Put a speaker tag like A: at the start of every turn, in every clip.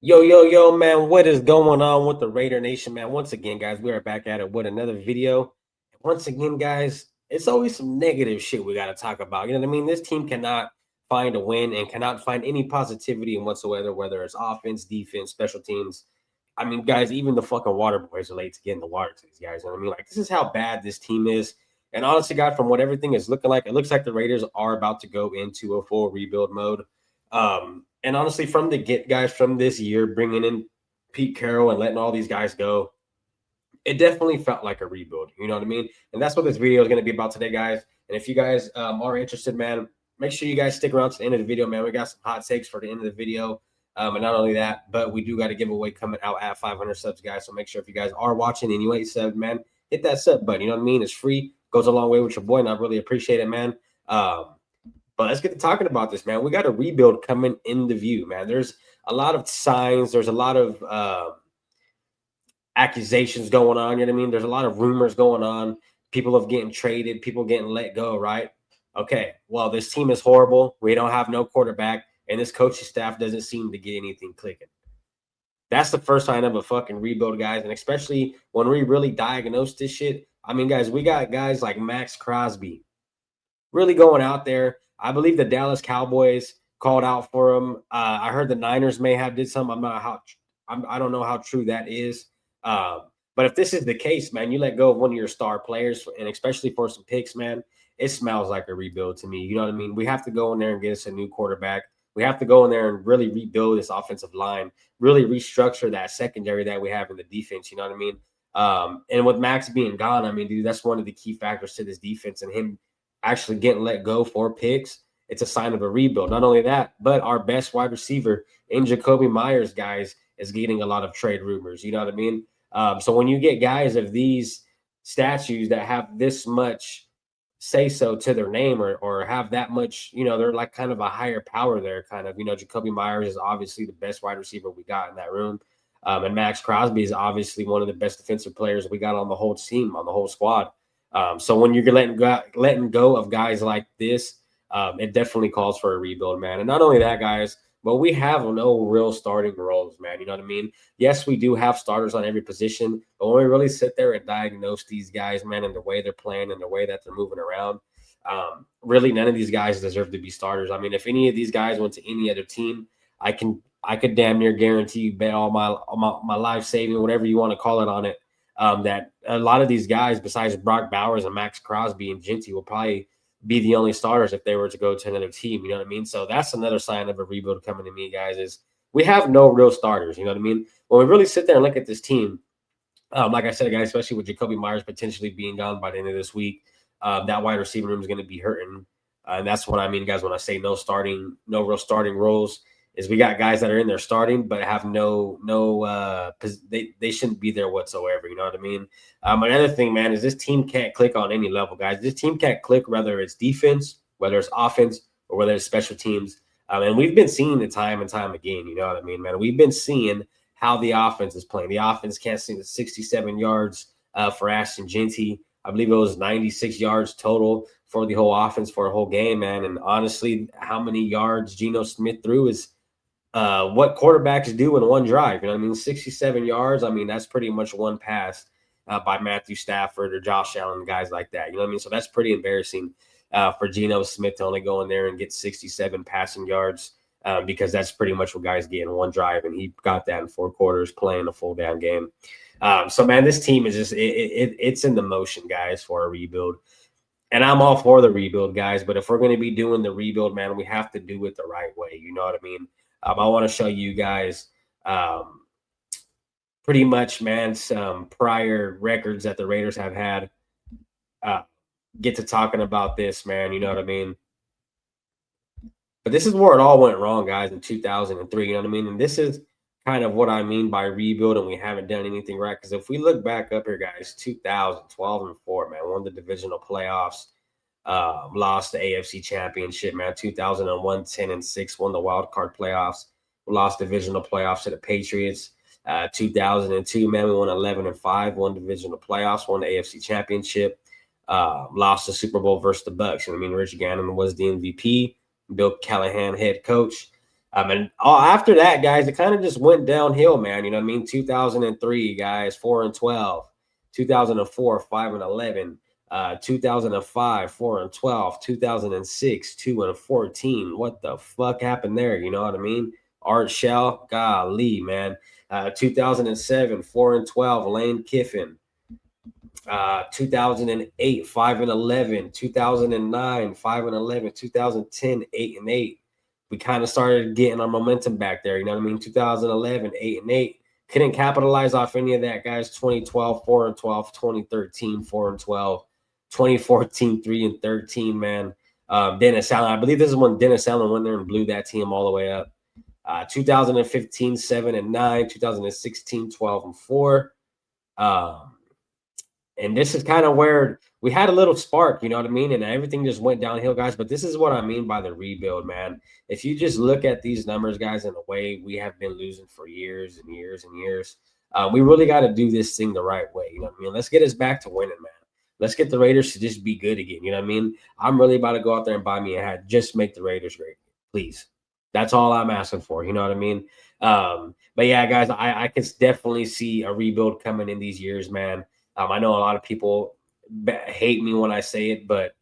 A: Yo, man, what is going on with the Raider Nation, man? Once again, guys, we are back at it with another video. Once again, guys, it's always some negative shit we got to talk about. You know what I mean? This team cannot find a win and cannot find any positivity in whatsoever, whether it's offense, defense, special teams. I mean, guys, even the fucking water boys are late to get in the water to these guys. You know what I mean? Like, this is how bad this team is. And honestly, God, from what everything is looking like, it looks like the Raiders are about to go into a full rebuild mode. And honestly, from the get, guys, from this year, bringing in Pete Carroll and letting all these guys go, it definitely felt like a rebuild. You know what I mean? And that's what this video is going to be about today, guys. And if you guys are interested, man, make sure you guys stick around to the end of the video, man. We got some hot takes for the end of the video. And not only that, but we do got a giveaway coming out at 500 subs, guys. So make sure if you guys are watching and you ain't subbed, man, hit that sub button. You know what I mean? It's free, goes a long way with your boy, and I really appreciate it, man. But let's get to talking about this, man. We got a rebuild coming in the view, man. There's a lot of signs. There's a lot of accusations going on. You know what I mean? There's a lot of rumors going on. People have getting traded. People getting let go, right? Okay, well, this team is horrible. We don't have no quarterback, and this coaching staff doesn't seem to get anything clicking. That's the first sign of a fucking rebuild, guys. And especially when we really diagnose this shit. I mean, guys, we got guys like Max Crosby really going out there. I believe the Dallas Cowboys called out for him. I heard the Niners may have did some. I don't know how true that is. But if this is the case, man, you let go of one of your star players, and especially for some picks, man, it smells like a rebuild to me. You know what I mean? We have to go in there and get us a new quarterback. We have to go in there and really rebuild this offensive line, really restructure that secondary that we have in the defense. You know what I mean? And with Max being gone, I mean, dude, that's one of the key factors to this defense, and him actually getting let go for picks. It's a sign of a rebuild. Not only that, but our best wide receiver in Jakobi Meyers, guys, is getting a lot of trade rumors. You know what I mean? So when you get guys of these statues that have this much say so to their name, or have that much, you know, they're like kind of a higher power there, kind of, you know, Jakobi Meyers is obviously the best wide receiver we got in that room. And Max Crosby is obviously one of the best defensive players we got on the whole team, on the whole squad. So when you're letting go of guys like this, it definitely calls for a rebuild, man. And not only that, guys, but we have no real starting roles, man. You know what I mean? Yes, we do have starters on every position, but when we really sit there and diagnose these guys, man, and the way they're playing and the way that they're moving around, really none of these guys deserve to be starters. I mean, if any of these guys went to any other team, I could damn near guarantee you, bet all my life saving, whatever you want to call it, on it, that a lot of these guys, besides Brock Bowers and Max Crosby and Ginty, will probably be the only starters if they were to go to another team. You know what I mean? So that's another sign of a rebuild coming to me, guys, is we have no real starters. You know what I mean? When we really sit there and look at this team, like I said, guys, especially with Jakobi Meyers potentially being gone by the end of this week, that wide receiver room is going to be hurting. And that's what I mean, guys, when I say no real starting roles, is we got guys that are in there starting, but have they shouldn't be there whatsoever. You know what I mean? Another thing, man, is this team can't click on any level, guys. This team can't click, whether it's defense, whether it's offense, or whether it's special teams. And we've been seeing it time and time again. You know what I mean, man? We've been seeing how the offense is playing. The offense can't see the 67 yards for Ashton Ginty. I believe it was 96 yards total for the whole offense for a whole game, man. And honestly, how many yards Geno Smith threw is what quarterbacks do in one drive. You know what I mean? 67 yards. I mean, that's pretty much one pass by Matthew Stafford or Josh Allen, guys like that. You know what I mean? So that's pretty embarrassing for Geno Smith to only go in there and get 67 passing yards, because that's pretty much what guys get in one drive. And he got that in 4 quarters playing a full down game. So, man, this team is just it's in the motion, guys, for a rebuild. And I'm all for the rebuild, guys. But if we're going to be doing the rebuild, man, we have to do it the right way. You know what I mean? I want to show you guys pretty much, man, some prior records that the Raiders have had. Get to talking about this, man. You know what I mean? But this is where it all went wrong, guys, in 2003. You know what I mean? And this is kind of what I mean by rebuild, and we haven't done anything right. Because if we look back up here, guys, 2012 and 4, man, won the divisional playoffs, lost the AFC Championship, man. 2001, 10 and 6, won the wild card playoffs, lost divisional playoffs to the Patriots. 2002, man, we won 11 and 5, won divisional playoffs, won the AFC Championship, lost the Super Bowl versus the Bucks. And I mean, Rich Gannon was the MVP, Bill Callahan head coach. And after that, guys, it kind of just went downhill, man. You know what I mean? 2003, guys, 4-12. 2004, 5-11. 2005, 4-12. 2006, 2-14. What the fuck happened there? You know what I mean? Art Shell, golly, man. 2007, 4-12. Lane Kiffin. 2008, 5-11. 2009, 5-11. 2010, 8-8. We kind of started getting our momentum back there. You know what I mean? 2011, 8-8. Couldn't capitalize off any of that, guys. 2012, 4-12. 2013, 4-12. 2014, 3-13, man. Dennis Allen. I believe this is when Dennis Allen went there and blew that team all the way up. 2015, 7-9. 2016, 12-4. And this is kind of where we had a little spark, you know what I mean? And everything just went downhill, guys. But this is what I mean by the rebuild, man. If you just look at these numbers, guys, in a way we have been losing for years and years and years, we really got to do this thing the right way. You know what I mean? Let's get us back to winning, man. Let's get the Raiders to just be good again. You know what I mean? I'm really about to go out there and buy me a hat. Just make the Raiders great, please. That's all I'm asking for. You know what I mean? But yeah, guys, I can definitely see a rebuild coming in these years, man. I know a lot of people hate me when I say it, but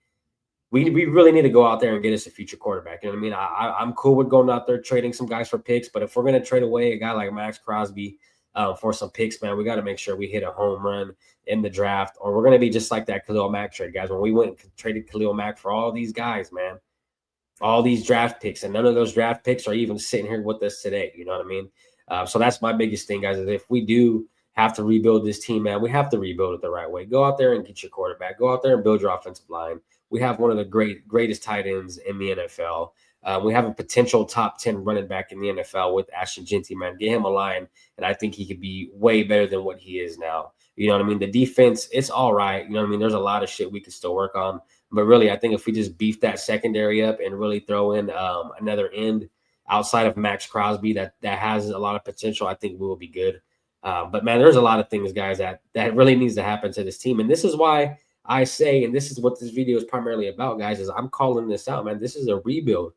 A: we really need to go out there and get us a future quarterback. You know what I mean? I'm cool with going out there trading some guys for picks, but if we're going to trade away a guy like Max Crosby for some picks, man, we got to make sure we hit a home run in the draft, or we're going to be just like that Khalil Mack trade, guys. When we went and traded Khalil Mack for all these guys, man, all these draft picks, and none of those draft picks are even sitting here with us today. You know what I mean? So that's my biggest thing, guys, is if we do have to rebuild this team, man, we have to rebuild it the right way. Go out there and get your quarterback. Go out there and build your offensive line. We have one of the greatest tight ends in the NFL. We have a potential top 10 running back in the NFL with Ashton Jeanty, man. Get him a line, and I think he could be way better than what he is now. You know what I mean? The defense, it's all right. You know what I mean? There's a lot of shit we could still work on. But really, I think if we just beef that secondary up and really throw in another end outside of Max Crosby that has a lot of potential, I think we will be good. But, man, there's a lot of things, guys, that really needs to happen to this team. And this is why I say, and this is what this video is primarily about, guys, is I'm calling this out, man. This is a rebuild.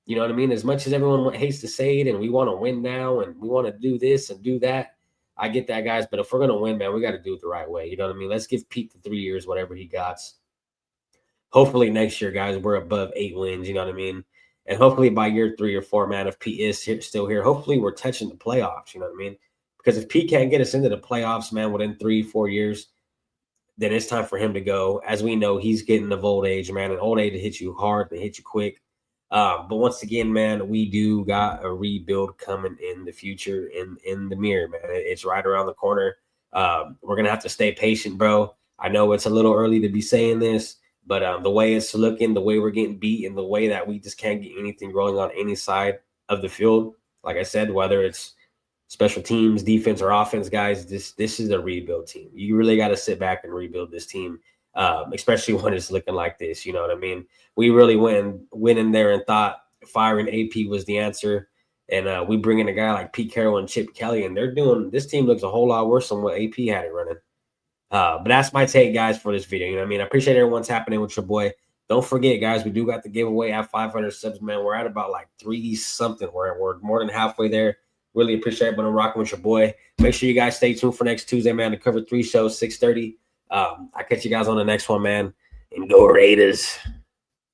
A: You know what I mean? As much as everyone hates to say it and we want to win now and we want to do this and do that, I get that, guys. But if we're going to win, man, we got to do it the right way. You know what I mean? Let's give Pete the 3 years, whatever he got. Hopefully next year, guys, we're above 8 wins. You know what I mean? And hopefully by year 3 or 4, man, if Pete is still here, hopefully we're touching the playoffs. You know what I mean? Because if Pete can't get us into the playoffs, man, within 3-4 years, then it's time for him to go. As we know, he's getting of old age, man. And old age hits you hard and hit you quick. But once again, man, we do got a rebuild coming in the future in the mirror, man. It's right around the corner. We're going to have to stay patient, bro. I know it's a little early to be saying this, but the way it's looking, the way we're getting beat, and the way that we just can't get anything rolling on any side of the field, like I said, whether it's special teams, defense, or offense, guys, this is a rebuild team. You really got to sit back and rebuild this team, especially when it's looking like this. You know what I mean? We really went in there and thought firing AP was the answer, and we bring in a guy like Pete Carroll and Chip Kelly, and this team looks a whole lot worse than what AP had it running. But that's my take, guys, for this video. You know what I mean? I appreciate everyone's happening with your boy. Don't forget, guys, we do got the giveaway at 500 subs, man. We're at about like 3-something. We're more than halfway there. Really appreciate everyone rocking with your boy. Make sure you guys stay tuned for next Tuesday, man, to cover 3 shows, 6:30. I'll catch you guys on the next one, man. And go Raiders.